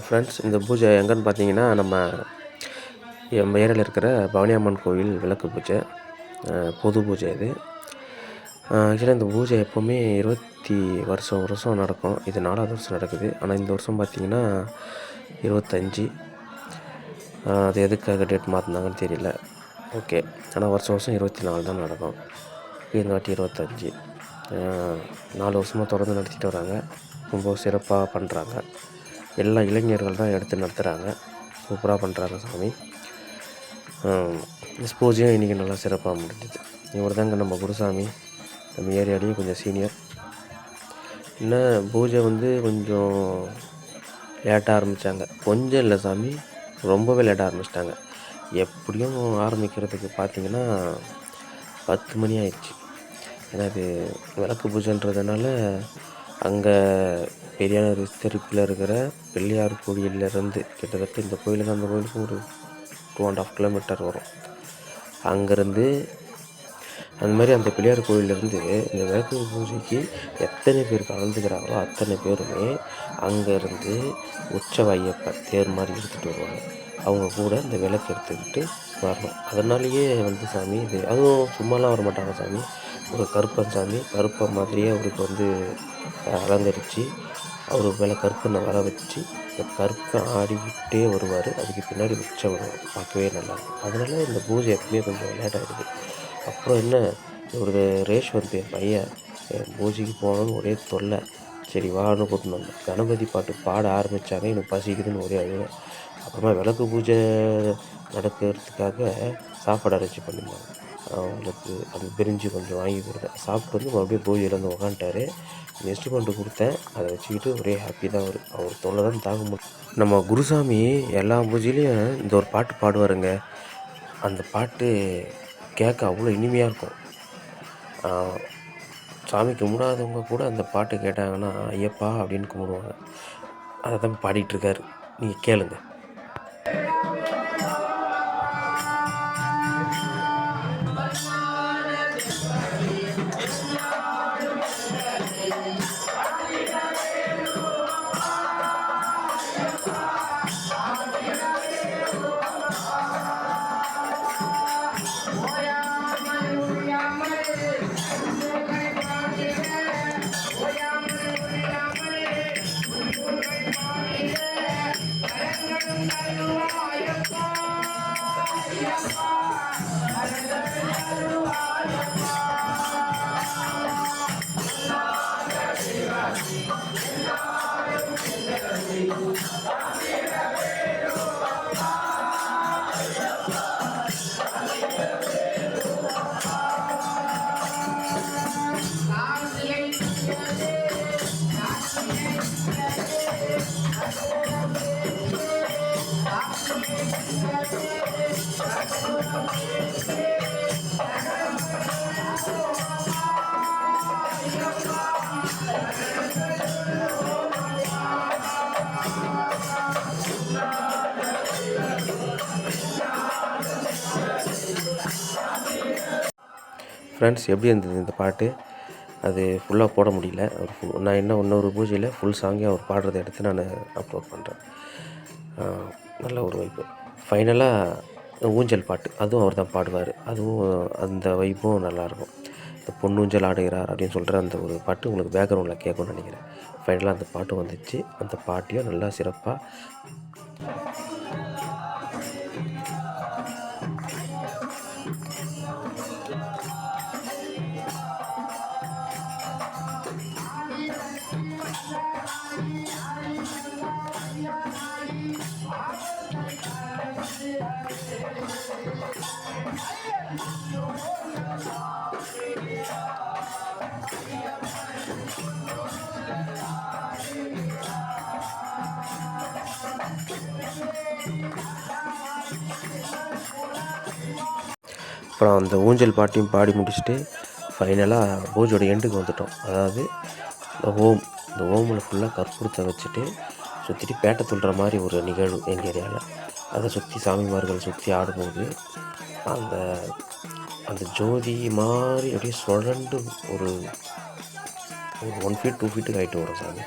Friends, இந்த பூஜை எங்கேன்னு பார்த்தீங்கன்னா, நம்ம ஏரியாவில் இருக்கிற பவானியம்மன் கோவில் விளக்கு பூஜை, பொது பூஜை இது. ஆக்சுவலாக இந்த பூஜை எப்போவுமே வருஷம் நடக்கும். இது 4வது வருஷம் நடக்குது. ஆனால் இந்த வருஷம் பார்த்திங்கன்னா 25. அது எதுக்காக டேட் மாற்றினாங்கன்னு தெரியல. ஓகே, ஆனால் வருஷம் 24 தான் நடக்கும். இந்த வாட்டி 25. 4 வருஷமாக தொடர்ந்து நடத்திட்டு வராங்க. ரொம்ப சிறப்பாக பண்ணுறாங்க. எல்லா இளைஞர்கள் தான் எடுத்து நடத்துகிறாங்க. சூப்பராக பண்ணுறாங்க சாமி. பூஜையும் இன்றைக்கி நல்லா சிறப்பாக முடிஞ்சுது. இவர் தாங்க நம்ம குருசாமி, நம்ம ஏரியாலேயே கொஞ்சம் சீனியர். இன்னும் பூஜை கொஞ்சம் லேட்டாக ஆரம்பித்தாங்க. கொஞ்சம் இல்லை சாமி, ரொம்பவே லேட்டாக ஆரம்பிச்சிட்டாங்க. எப்படியும் ஆரம்பிக்கிறதுக்கு பார்த்திங்கன்னா 10 மணி ஆயிடுச்சு. ஏன்னா இது விளக்கு பூஜைன்றதுனால அங்கே பெரியான விஸ்தரிப்பில் இருக்கிற பிள்ளையார் கோயிலேருந்து கிட்டத்தட்ட இந்த கோயிலுக்கு அந்த கோயிலுக்கு ஒரு 2.5 கிலோமீட்டர் வரும். அங்கேருந்து அந்த மாதிரி அந்த பிள்ளையார் கோயிலேருந்து இந்த விளக்கு பூஜைக்கு எத்தனை பேர் கலந்துக்கிறாங்களோ அத்தனை பேருமே அங்கேருந்து உற்சவ ஐயப்பன் தேர் மாதிரி எடுத்துகிட்டு வருவாங்க. அவங்க கூட இந்த விளக்கு எடுத்துக்கிட்டு வரணும். அதனாலேயே சாமி இது அதுவும் சும்மாலாம் வர மாட்டாங்க சாமி. ஒரு கருப்பன் சாமி, கருப்பன் மாதிரியே அவருக்கு அலங்கரித்து அவர் மேலே கருப்பனை வர வச்சு இந்த கருப்பன் ஆடிக்கிட்டே வருவார். அதுக்கு பின்னாடி உற்சவம் வரும். பார்க்கவே நல்லாயிருக்கும். அதனால இந்த பூஜை எப்பவுமே கொஞ்சம் லேட்டாகிடுது. அப்புறம் என்ன, ஒரு ரேஷ் என் பையன் பூஜைக்கு போகணுன்னு ஒரே தொல்லை. சரி வான்னு கூட்டின்னு வந்தேன். கணபதி பாட்டு பாட ஆரம்பித்தாங்க. எனக்கு பசிக்குதுன்னு ஒரே அழுவேன். அப்புறமா விளக்கு பூஜை நடக்கிறதுக்காக சாப்பாடு அரேஞ்ச் பண்ணியிருந்தாங்க. அவங்களுக்கு அது பிரிஞ்சு கொஞ்சம் வாங்கி கொடுத்தேன். சாப்பிட்டு மறுபடியும் பூஜையில் உக்காந்துட்டார். இன்ஸ்ட்ருமெண்ட்டு கொடுத்தேன். அதை வச்சுக்கிட்டு ஒரே ஹாப்பி தான். அவர் தொல்லை தான் தாங்க முடியும். நம்ம குருசாமி எல்லா பூஜையிலையும் இந்த ஒரு பாட்டு பாடுவாருங்க. அந்த பாட்டு கேட்க அவ்வளோ இனிமையாக இருக்கும். சாமி கும்பிடாதவங்க கூட அந்த பாட்டு கேட்டாங்கன்னா ஐயப்பா அப்படின்னு கும்பிடுவாங்க. அதை தான் பாடிட்டுருக்காரு. நீங்கள் கேளுங்க. ஃப்ரெண்ட்ஸ், எப்படி இருந்தது இந்த பாட்டு? அது ஃபுல்லாக போட முடியல. நான் இன்னொரு பூஜையில் ஃபுல் சாங்கே அவர் பாடுறதை எடுத்து நான் அப்லோட் பண்ணுறேன். நல்ல ஒரு வைப்பு. ஃபைனலாக ஊஞ்சல் பாட்டு, அதுவும் அவர் தான் பாடுவார். அதுவும் அந்த வைப்பும் நல்லாயிருக்கும். இந்த பொன்னூஞ்சல் ஆடுகிறார் அப்படின்னு சொல்கிற அந்த ஒரு பாட்டு உங்களுக்கு பேக்ரவுண்டில் கேட்கும்னு நினைக்கிறேன். ஃபைனலாக அந்த பாட்டு வந்துச்சு. அந்த பாட்டையும் நல்லா சிறப்பாக அப்புறம் அந்த ஊஞ்சல் பாட்டையும் பாடி முடிச்சுட்டு ஃபைனலாக பூஜையோட எண்டுக்கு வந்துட்டோம். அதாவது இந்த ஓமில் ஃபுல்லாக கற்பூரத்தை வச்சுட்டு சுற்றிட்டு பேட்டை துள்ளுற மாதிரி ஒரு நிகழ்வு எங்கள் ஏரியாவில். அதை சுற்றி சாமிமார்கள் சுற்றி ஆடும்போது அந்த ஜோதி மாதிரி அப்படியே சுழண்டு ஒரு 1 ஃபீட் 2 ஃபீட்டுக்கு ஹைட்டு வரும் சாமி.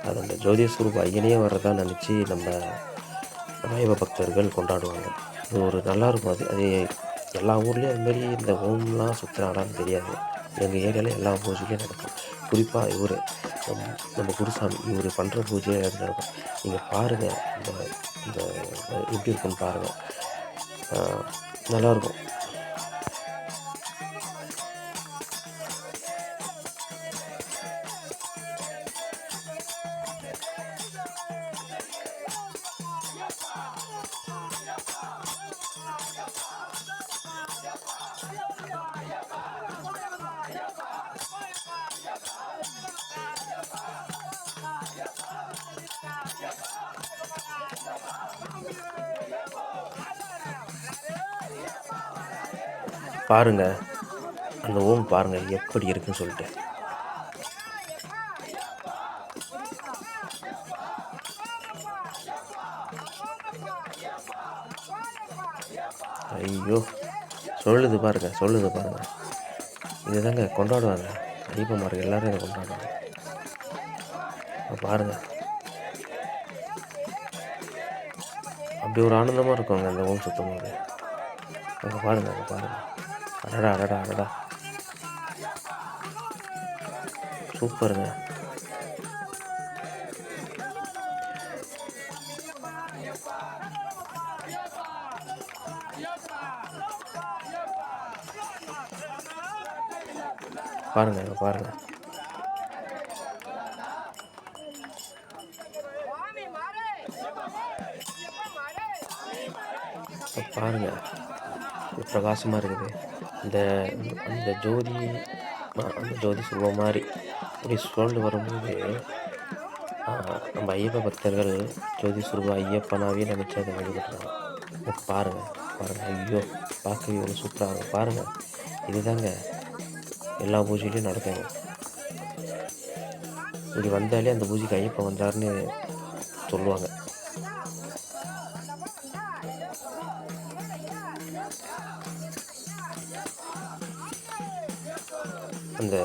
அது அந்த ஜோதிய ஸ்வரூப ஐயனே வர்றதா நினச்சி நம்ம ஐயப்ப பக்தர்கள் கொண்டாடுவாங்க. இது ஒரு நல்லாயிருக்கும். அது எல்லா ஊர்லேயும் அதுமாரி இந்த ஓம்லாம் சுற்றுறாங்களான்னு தெரியாது. எங்கள் ஏரியாவில் எல்லா பூஜையிலையும் நடக்கும். குறிப்பாக இவர் நம்ம குருசாமி இவர் பண்ணுற பூஜையே நடக்கும். நீங்கள் பாருங்கள், இந்த இந்த எப்படி இருக்குன்னு பாருங்கள், நல்லாயிருக்கும். பாருங்கள், அந்த ஓம் பாருங்கள் எப்படி இருக்குன்னு சொல்லிட்டு. ஐயோ, சொல்லுது பாருங்கள். இதுதாங்க கொண்டாடுவாங்க. ஐயப்பன்மார்கள் எல்லோரும் இதை கொண்டாடுவாங்க. பாருங்கள், அப்படி ஒரு ஆனந்தமாக இருக்குங்க அந்த ஓம் சுற்றும் போது. அங்கே பாருங்கள். அடடா சூப்பருங்க. பாருங்கள். பாருங்கள். பிரகாசமாக இருக்குது. அந்த ஜோதி சுரூபம் மாதிரி அப்படி சுழண்டு வரும்போது நம்ம ஐயப்ப பக்தர்கள் ஜோதி சுரூப ஐயப்பனாவே நினச்சி அதை வழிபட்டுறாங்க. பாருங்கள். ஐயோ, பார்க்கவே இவ்வளோ சூப்பராக இருக்கும். பாருங்கள், இதுதாங்க எல்லா பூஜையிலையும் நடக்குங்க. இப்படி வந்தாலே அந்த பூஜைக்கு ஐயப்பன் வந்தாருன்னு சொல்லுவாங்க. அந்த